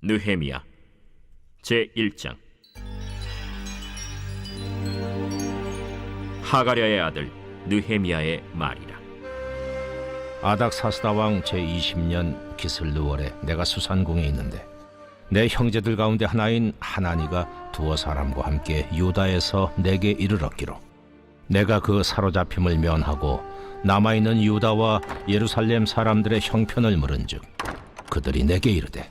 느헤미야 제1장. 하가랴의 아들 느헤미야의 말이라. 아닥사스다 왕 제20년 기슬르월에 내가 수산궁에 있는데 내 형제들 가운데 하나인 하나니가 두어 사람과 함께 유다에서 내게 이르렀기로 내가 그 사로잡힘을 면하고 남아있는 유다와 예루살렘 사람들의 형편을 물은즉 그들이 내게 이르되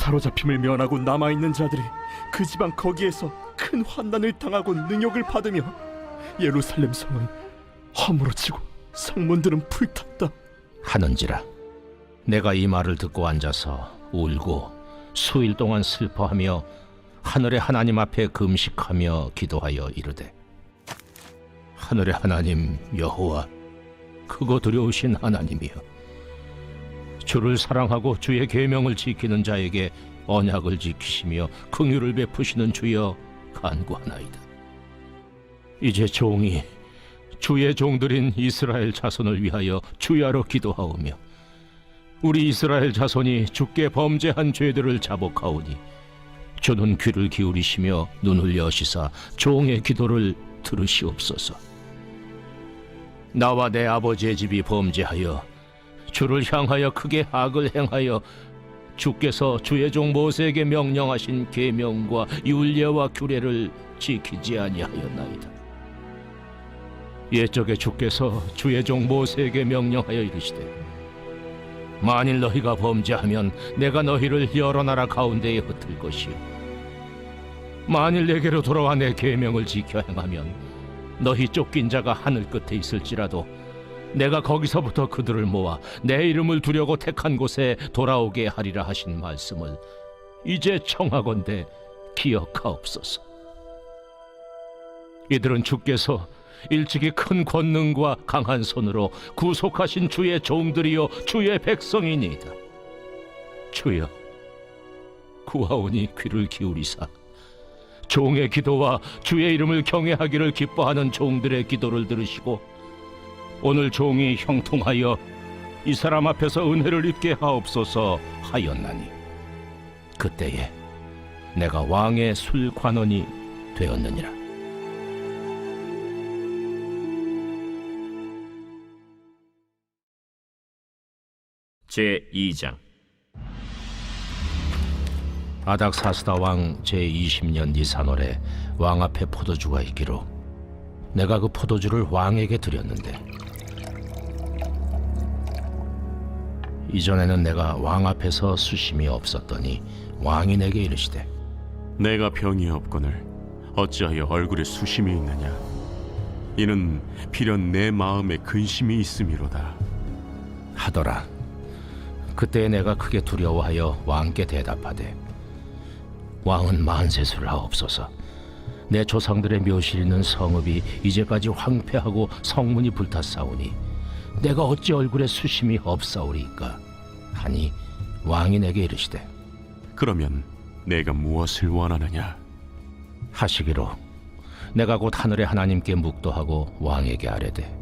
사로잡힘을 면하고 남아있는 자들이 그 지방 거기에서 큰 환난을 당하고 능욕을 받으며 예루살렘 성은 허물어지고 성문들은 불탔다 하는지라. 내가 이 말을 듣고 앉아서 울고 수일 동안 슬퍼하며 하늘의 하나님 앞에 금식하며 기도하여 이르되 하늘의 하나님 여호와 크고 두려우신 하나님이여, 주를 사랑하고 주의 계명을 지키는 자에게 언약을 지키시며 긍휼을 베푸시는 주여 간구하나이다. 이제 종이 주의 종들인 이스라엘 자손을 위하여 주야로 기도하오며 우리 이스라엘 자손이 주께 범죄한 죄들을 자복하오니 주는 귀를 기울이시며 눈을 여시사 종의 기도를 들으시옵소서. 나와 내 아버지의 집이 범죄하여 주를 향하여 크게 악을 행하여 주께서 주의 종 모세에게 명령하신 계명과 율례와 규례를 지키지 아니하였나이다. 옛적에 주께서 주의 종 모세에게 명령하여 이르시되 만일 너희가 범죄하면 내가 너희를 여러 나라 가운데에 흩을 것이요 만일 내게로 돌아와 내 계명을 지켜 행하면 너희 쫓긴 자가 하늘 끝에 있을지라도 내가 거기서부터 그들을 모아 내 이름을 두려고 택한 곳에 돌아오게 하리라 하신 말씀을 이제 청하건대 기억하옵소서. 이들은 주께서 일찍이 큰 권능과 강한 손으로 구속하신 주의 종들이요 주의 백성이니이다. 주여, 구하오니 귀를 기울이사 종의 기도와 주의 이름을 경외하기를 기뻐하는 종들의 기도를 들으시고 오늘 종이 형통하여 이 사람 앞에서 은혜를 입게 하옵소서 하였나니 그때에 내가 왕의 술관원이 되었느니라. 제2장. 아닥사스다 왕 제20년 니산월에 왕 앞에 포도주가 있기로 내가 그 포도주를 왕에게 드렸는데 이전에는 내가 왕 앞에서 수심이 없었더니 왕이 내게 이르시되 내가 병이 없거늘 어찌하여 얼굴에 수심이 있느냐? 이는 필연 내 마음에 근심이 있음이로다 하더라. 그때 내가 크게 두려워하여 왕께 대답하되 왕은 만세수를 하옵소서. 내 조상들의 묘실 있는 성읍이 이제까지 황폐하고 성문이 불탔사오니 내가 어찌 얼굴에 수심이 없사오리까 하니 왕이 내게 이르시되 그러면 내가 무엇을 원하느냐? 하시기로 내가 곧 하늘의 하나님께 묵도하고 왕에게 아뢰되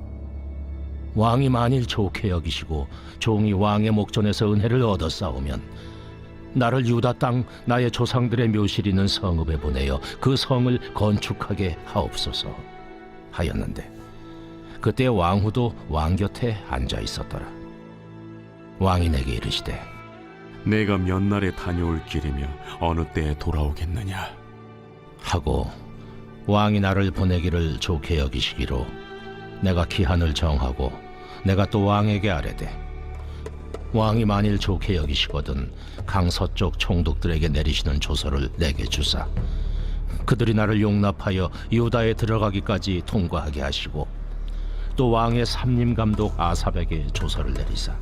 왕이 만일 좋게 여기시고 종이 왕의 목전에서 은혜를 얻었사오면 나를 유다 땅 나의 조상들의 묘실 있는 성읍에 보내어 그 성을 건축하게 하옵소서 하였는데 그때 왕후도 왕 곁에 앉아 있었더라. 왕이 내게 이르시되 내가 몇 날에 다녀올 길이며 어느 때에 돌아오겠느냐? 하고 왕이 나를 보내기를 좋게 여기시기로 내가 기한을 정하고 내가 또 왕에게 아뢰되 왕이 만일 좋게 여기시거든 강서쪽 총독들에게 내리시는 조서를 내게 주사 그들이 나를 용납하여 유다에 들어가기까지 통과하게 하시고 또 왕의 삼림감독 아삽에게 조서를 내리사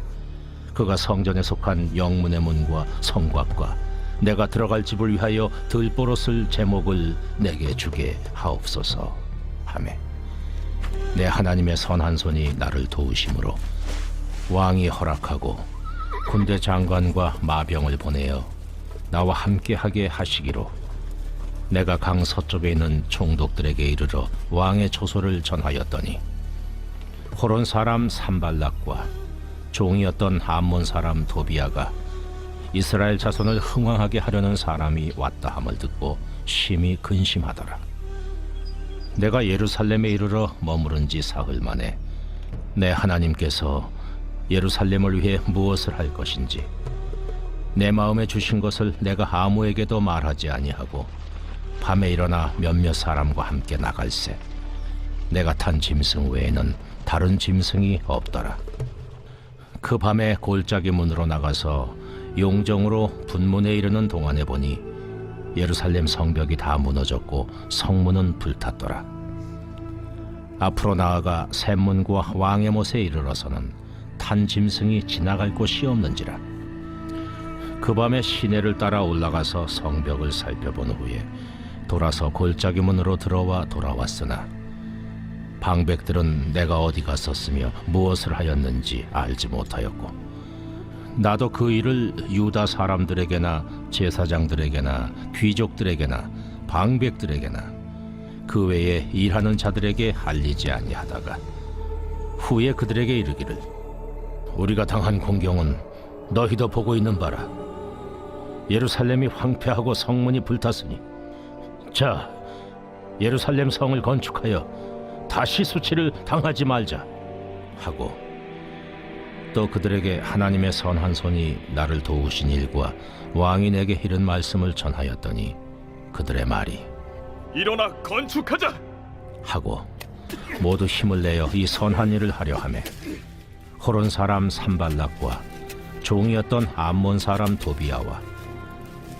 그가 성전에 속한 영문의 문과 성곽과 내가 들어갈 집을 위하여 들보로 쓸 제목을 내게 주게 하옵소서 하매 내 하나님의 선한 손이 나를 도우심으로 왕이 허락하고 군대 장관과 마병을 보내어 나와 함께하게 하시기로 내가 강 서쪽에 있는 총독들에게 이르러 왕의 조소를 전하였더니 호론 사람 산발락과 종이었던 암몬 사람 도비아가 이스라엘 자손을 흥왕하게 하려는 사람이 왔다 함을 듣고 심히 근심하더라. 내가 예루살렘에 이르러 머무른 지 사흘 만에 내 하나님께서 예루살렘을 위해 무엇을 할 것인지 내 마음에 주신 것을 내가 아무에게도 말하지 아니하고 밤에 일어나 몇몇 사람과 함께 나갈새 내가 탄 짐승 외에는 다른 짐승이 없더라. 그 밤에 골짜기 문으로 나가서 용정으로 분문에 이르는 동안에 보니 예루살렘 성벽이 다 무너졌고 성문은 불탔더라. 앞으로 나아가 샘문과 왕의 못에 이르러서는 탄 짐승이 지나갈 곳이 없는지라. 그 밤에 시내를 따라 올라가서 성벽을 살펴본 후에 돌아서 골짜기 문으로 들어와 돌아왔으나 방백들은 내가 어디 갔었으며 무엇을 하였는지 알지 못하였고 나도 그 일을 유다 사람들에게나 제사장들에게나 귀족들에게나 방백들에게나 그 외에 일하는 자들에게 알리지 아니하다가 후에 그들에게 이르기를 우리가 당한 공경은 너희도 보고 있는 바라. 예루살렘이 황폐하고 성문이 불탔으니 자 예루살렘 성을 건축하여 다시 수치를 당하지 말자 하고 또 그들에게 하나님의 선한 손이 나를 도우신 일과 왕이 내게 이른 말씀을 전하였더니 그들의 말이 일어나 건축하자. 하고 모두 힘을 내어 이 선한 일을 하려 하매 호론 사람 산발락과 종이었던 암몬 사람 도비아와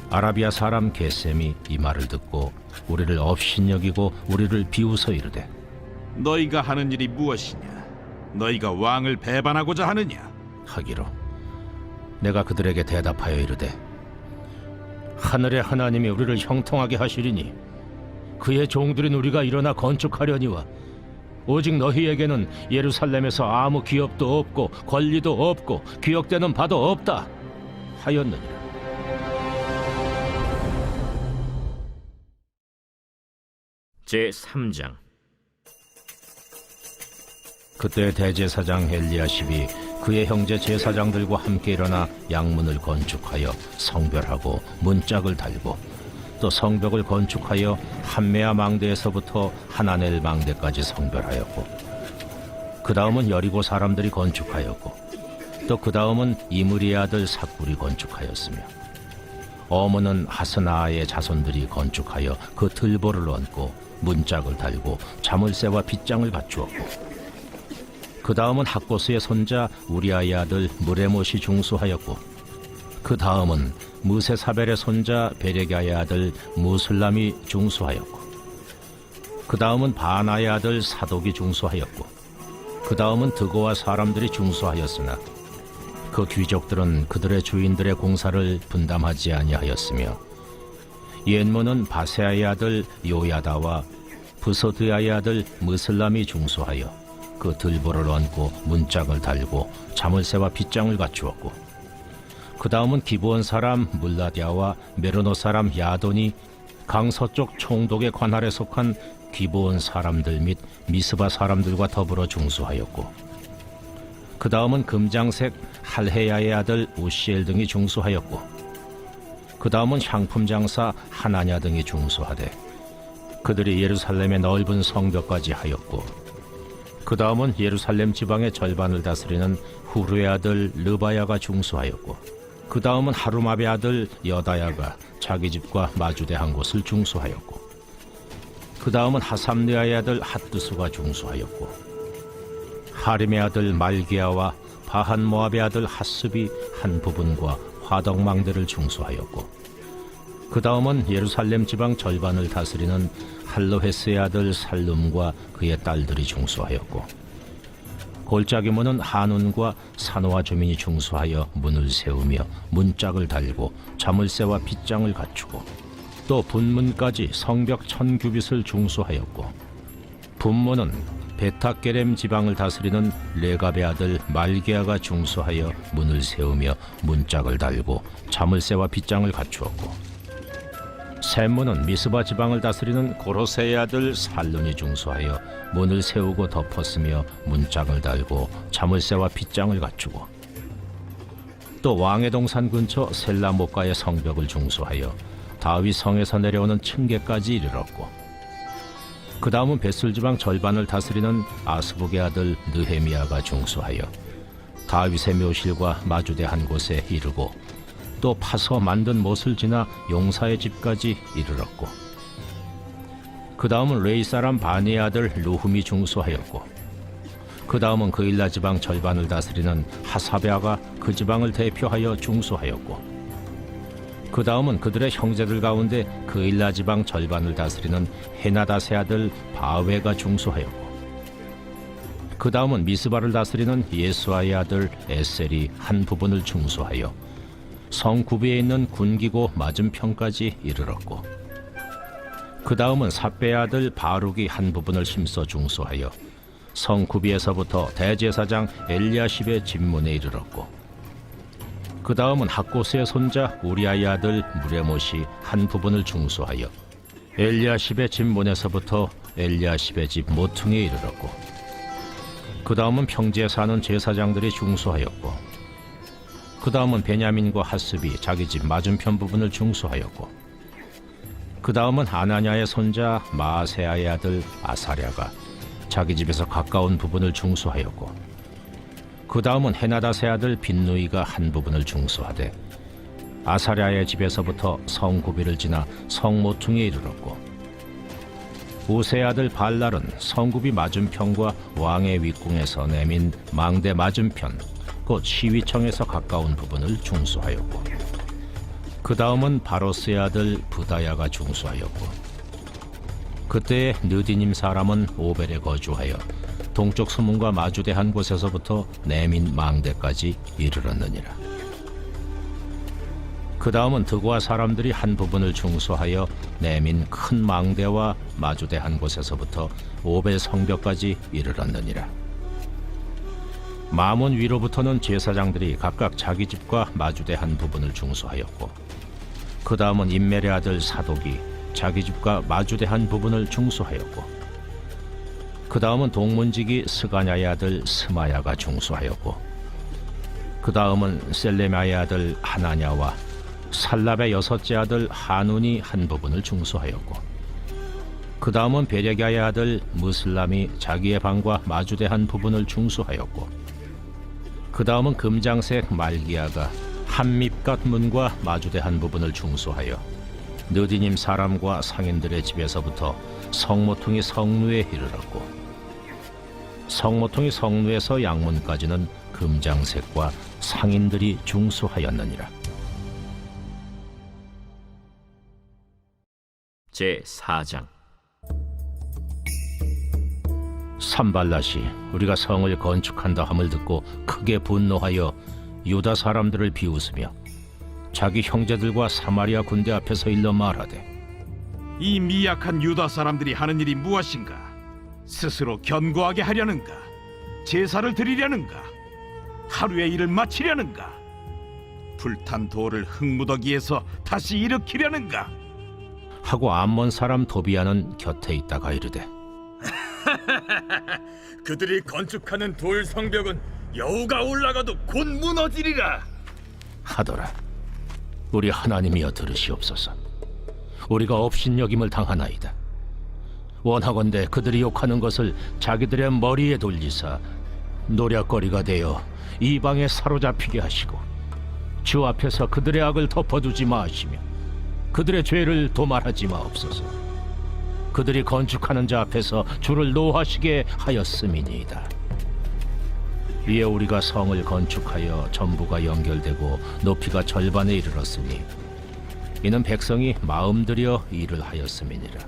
아라비아 사람 게셈이 이 말을 듣고 우리를 업신여기고 우리를 비웃어 이르되 너희가 하는 일이 무엇이냐? 너희가 왕을 배반하고자 하느냐? 하기로 내가 그들에게 대답하여 이르되 하늘의 하나님이 우리를 형통하게 하시리니 그의 종들인 우리가 일어나 건축하려니와 오직 너희에게는 예루살렘에서 아무 기업도 없고 권리도 없고 기억되는 바도 없다 하였느니라. 제3장. 그때 대제사장 엘리야십이 그의 형제 제사장들과 함께 일어나 양문을 건축하여 성별하고 문짝을 달고 또 성벽을 건축하여 한메아 망대에서부터 하나넬 망대까지 성별하였고 그 다음은 여리고 사람들이 건축하였고 또 그 다음은 이므리의 아들 삭굴이 건축하였으며 어문은 하스나아의 자손들이 건축하여 그 들보를 얹고 문짝을 달고 자물쇠와 빗장을 갖추었고 그 다음은 학고스의 손자 우리아의 아들 무레못이 중수하였고 그 다음은 무세사벨의 손자 베레가의 아들 무슬람이 중수하였고 그 다음은 바나의 아들 사독이 중수하였고 그 다음은 드고와 사람들이 중수하였으나 그 귀족들은 그들의 주인들의 공사를 분담하지 아니하였으며 옛문은 바세아의 아들 요야다와 부소드야의 아들 무슬람이 중수하여 그 들보를 얹고 문짝을 달고 자물쇠와 빗장을 갖추었고 그 다음은 기브온 사람 물라디아와 메로노 사람 야돈이 강서쪽 총독의 관할에 속한 기브온 사람들 및 미스바 사람들과 더불어 중수하였고 그 다음은 금장색 할헤야의 아들 우시엘 등이 중수하였고 그 다음은 향품 장사 하나냐 등이 중수하되 그들이 예루살렘의 넓은 성벽까지 하였고 그 다음은 예루살렘 지방의 절반을 다스리는 후르의 아들 르바야가 중수하였고 그 다음은 하루마베 아들 여다야가 자기 집과 마주대한 곳을 중수하였고 그 다음은 하삼느아의 아들 핫두수가 중수하였고 하림의 아들 말기야와 바한 모압의 아들 핫습이 한 부분과 화덕망대를 중수하였고 그 다음은 예루살렘 지방 절반을 다스리는 할로헤스의 아들 살룸과 그의 딸들이 중수하였고 골짜기 문은 한운과 사노아 주민이 중수하여 문을 세우며 문짝을 달고 자물쇠와 빗장을 갖추고 또 분문까지 성벽 1000규빗을 중수하였고 분문은 베타게렘 지방을 다스리는 레갑의 아들 말게아가 중수하여 문을 세우며 문짝을 달고 자물쇠와 빗장을 갖추었고 샘문은 미스바 지방을 다스리는 고로세의 아들 살룬이 중수하여 문을 세우고 덮었으며 문짝을 달고 자물쇠와 빗장을 갖추고 또 왕의 동산 근처 셀라못가의 성벽을 중수하여 다윗 성에서 내려오는 층계까지 이르렀고, 그 다음은 벳술 지방 절반을 다스리는 아스북의 아들 느헤미야가 중수하여 다윗의 묘실과 마주대한 곳에 이르고, 또 파서 만든 못을 지나 용사의 집까지 이르렀고, 그 다음은 레이 사람 바니의 아들 루흠이 중수하였고, 그 다음은 그일라 지방 절반을 다스리는 하사베아가 그 지방을 대표하여 중수하였고, 그 다음은 그들의 형제들 가운데 그일라 지방 절반을 다스리는 헤나다세 아들 바웨가 중수하였고, 그 다음은 미스바를 다스리는 예수아의 아들 에셀이 한 부분을 중수하여 성 구비에 있는 군기고 맞은편까지 이르렀고, 그 다음은 삿배의 아들 바룩이 한 부분을 힘써 중수하여 성 구비에서부터 대제사장 엘리야십의 집문에 이르렀고, 그 다음은 학고스의 손자 우리아의 아들 무레못이 한 부분을 중수하여 엘리야십의 집문에서부터 엘리야십의 집 모퉁이에 이르렀고, 그 다음은 평지에 사는 제사장들이 중수하였고, 그 다음은 베냐민과 하스비 자기 집 맞은편 부분을 중수하였고, 그 다음은 하나냐의 손자 마아세아의 아들 아사랴가 자기 집에서 가까운 부분을 중수하였고, 그 다음은 헤나다세 아들 빈누이가 한 부분을 중수하되 아사랴의 집에서부터 성 구비를 지나 성 모퉁이에 이르렀고, 우세의 아들 발랄은 성구비 맞은편과 왕의 윗궁에서 내민 망대 맞은편 곧 시위청에서 가까운 부분을 중수하였고, 그 다음은 바로스의 아들 부다야가 중수하였고, 그때의 느디님 사람은 오벨에 거주하여 동쪽 수문과 마주대한 곳에서부터 내민 망대까지 이르렀느니라. 그 다음은 드고아 사람들이 한 부분을 중수하여 내민 큰 망대와 마주대한 곳에서부터 오벨 성벽까지 이르렀느니라. 마몬 위로부터는 제사장들이 각각 자기 집과 마주대한 부분을 중수하였고, 그 다음은 임멜의 아들 사독이 자기 집과 마주대한 부분을 중수하였고, 그 다음은 동문지기 스가냐의 아들 스마야가 중수하였고, 그 다음은 셀레마의 아들 하나냐와 살랍의 여섯째 아들 하눈이 한 부분을 중수하였고, 그 다음은 베레가의 아들 무슬람이 자기의 방과 마주대한 부분을 중수하였고, 그 다음은 금장색 말기야가 한밉갓 문과 마주대한 부분을 중수하여 느디님 사람과 상인들의 집에서부터 성모퉁이 성루에 이르렀고, 성모퉁이 성루에서 양문까지는 금장색과 상인들이 중수하였느니라. 제4장. 산발랏이 우리가 성을 건축한다 함을 듣고 크게 분노하여 유다 사람들을 비웃으며 자기 형제들과 사마리아 군대 앞에서 일러 말하되, 이 미약한 유다 사람들이 하는 일이 무엇인가? 스스로 견고하게 하려는가? 제사를 드리려는가? 하루의 일을 마치려는가? 불탄 돌을 흙무더기에서 다시 일으키려는가? 하고 암몬 사람 도비아는 곁에 있다가 이르되, 그들이 건축하는 돌 성벽은 여우가 올라가도 곧 무너지리라. 하더라. 우리 하나님이여 들으시옵소서. 우리가 업신여김을 당하나이다. 원하건대 그들이 욕하는 것을 자기들의 머리에 돌리사 노략거리가 되어 이방에 사로잡히게 하시고, 주 앞에서 그들의 악을 덮어두지 마시며 그들의 죄를 도말하지 마옵소서. 그들이 건축하는 자 앞에서 주를 노하시게 하였음이니이다. 이에 우리가 성을 건축하여 전부가 연결되고 높이가 절반에 이르렀으니 이는 백성이 마음 들여 일을 하였음이니라.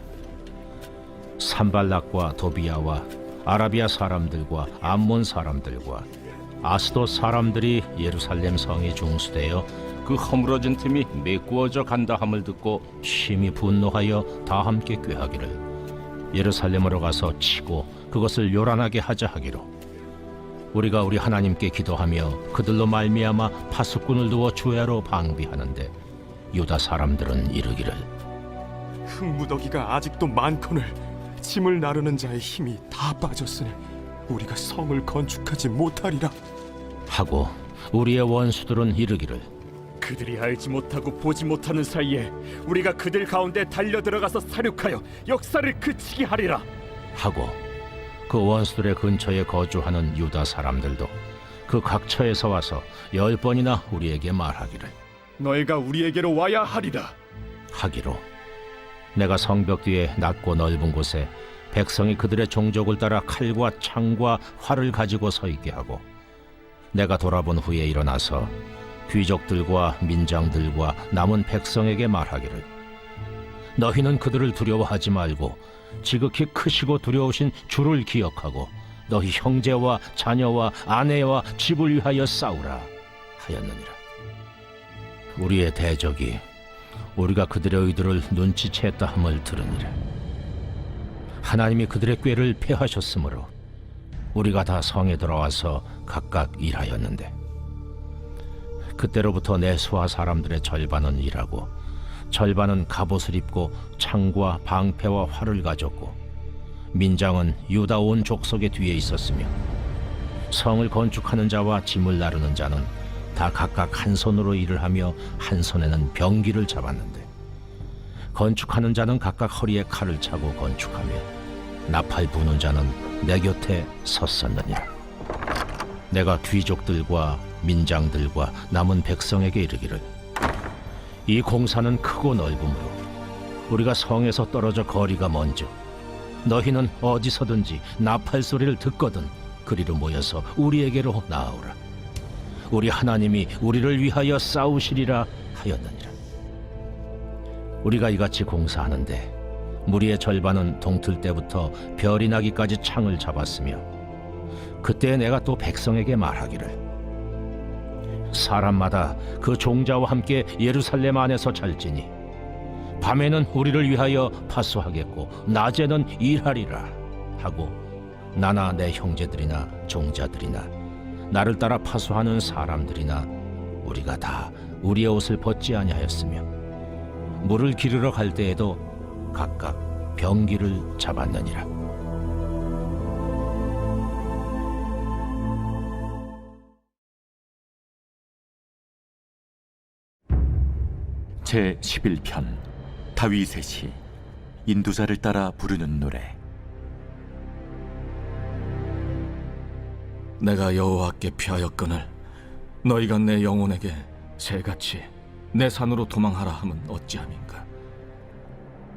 산발락과 도비아와 아라비아 사람들과 암몬 사람들과 아스돗 사람들이 예루살렘 성에 중수되어 그 허물어진 틈이 메꾸어져 간다 함을 듣고 심히 분노하여 다 함께 꾀하기를 예루살렘으로 가서 치고 그것을 요란하게 하자 하기로, 우리가 우리 하나님께 기도하며 그들로 말미암아 파수꾼을 두어 주야로 방비하는데 유다 사람들은 이르기를, 흙무더기가 아직도 많거늘 짐을 나르는 자의 힘이 다 빠졌으니 우리가 성을 건축하지 못하리라. 하고 우리의 원수들은 이르기를 그들이 알지 못하고 보지 못하는 사이에 우리가 그들 가운데 달려 들어가서 사륙하여 역사를 그치게 하리라. 하고 그 원수들의 근처에 거주하는 유다 사람들도 그 각처에서 와서 10번이나 우리에게 말하기를 너희가 우리에게로 와야 하리라. 하기로 내가 성벽 뒤에 낮고 넓은 곳에 백성이 그들의 종족을 따라 칼과 창과 활을 가지고 서 있게 하고 내가 돌아본 후에 일어나서 귀족들과 민장들과 남은 백성에게 말하기를 너희는 그들을 두려워하지 말고 지극히 크시고 두려우신 주를 기억하고 너희 형제와 자녀와 아내와 집을 위하여 싸우라 하였느니라. 우리의 대적이 우리가 그들의 의도를 눈치챘다 함을 들으니라. 하나님이 그들의 꾀를 패하셨으므로 우리가 다 성에 들어와서 각각 일하였는데 그때로부터 내 수하 사람들의 절반은 일하고 절반은 갑옷을 입고 창과 방패와 활을 가졌고 민장은 유다 온 족속의 뒤에 있었으며 성을 건축하는 자와 짐을 나르는 자는 다 각각 한 손으로 일을 하며 한 손에는 병기를 잡았는데 건축하는 자는 각각 허리에 칼을 차고 건축하며 나팔 부는 자는 내 곁에 섰었느니라. 내가 귀족들과 민장들과 남은 백성에게 이르기를 이 공사는 크고 넓으므로 우리가 성에서 떨어져 거리가 먼즉 너희는 어디서든지 나팔 소리를 듣거든 그리로 모여서 우리에게로 나아오라. 우리 하나님이 우리를 위하여 싸우시리라 하였느니라. 우리가 이같이 공사하는데 무리의 절반은 동틀 때부터 별이 나기까지 창을 잡았으며 그때 내가 또 백성에게 말하기를 사람마다 그 종자와 함께 예루살렘 안에서 잘지니 밤에는 우리를 위하여 파수하겠고 낮에는 일하리라 하고 나나 내 형제들이나 종자들이나 나를 따라 파수하는 사람들이나 우리가 다 우리의 옷을 벗지 아니하였으며 물을 기르러 갈 때에도 각각 병기를 잡았느니라. 제 11편 다윗의 시 인도자를 따라 부르는 노래. 내가 여호와께 피하였거늘 너희가 내 영혼에게 새같이 내 산으로 도망하라 함은 어찌함인가.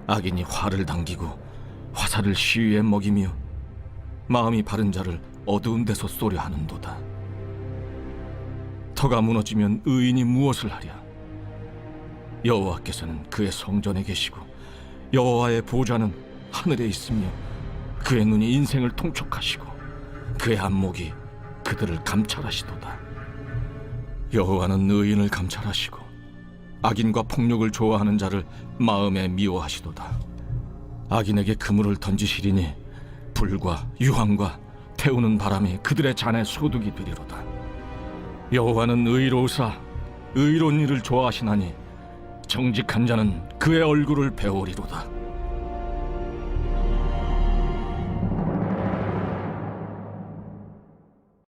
악인이 활을 당기고 화살을 시위에 먹이며 마음이 바른 자를 어두운 데서 쏘려 하는도다. 터가 무너지면 의인이 무엇을 하랴. 여호와께서는 그의 성전에 계시고 여호와의 보좌는 하늘에 있으며 그의 눈이 인생을 통촉하시고 그의 안목이 그들을 감찰하시도다. 여호와는 의인을 감찰하시고 악인과 폭력을 좋아하는 자를 마음에 미워하시도다. 악인에게 그물을 던지시리니 불과 유황과 태우는 바람이 그들의 잔에 소득이 되리로다. 여호와는 의로우사 의로운 일을 좋아하시나니 정직한 자는 그의 얼굴을 배우리로다.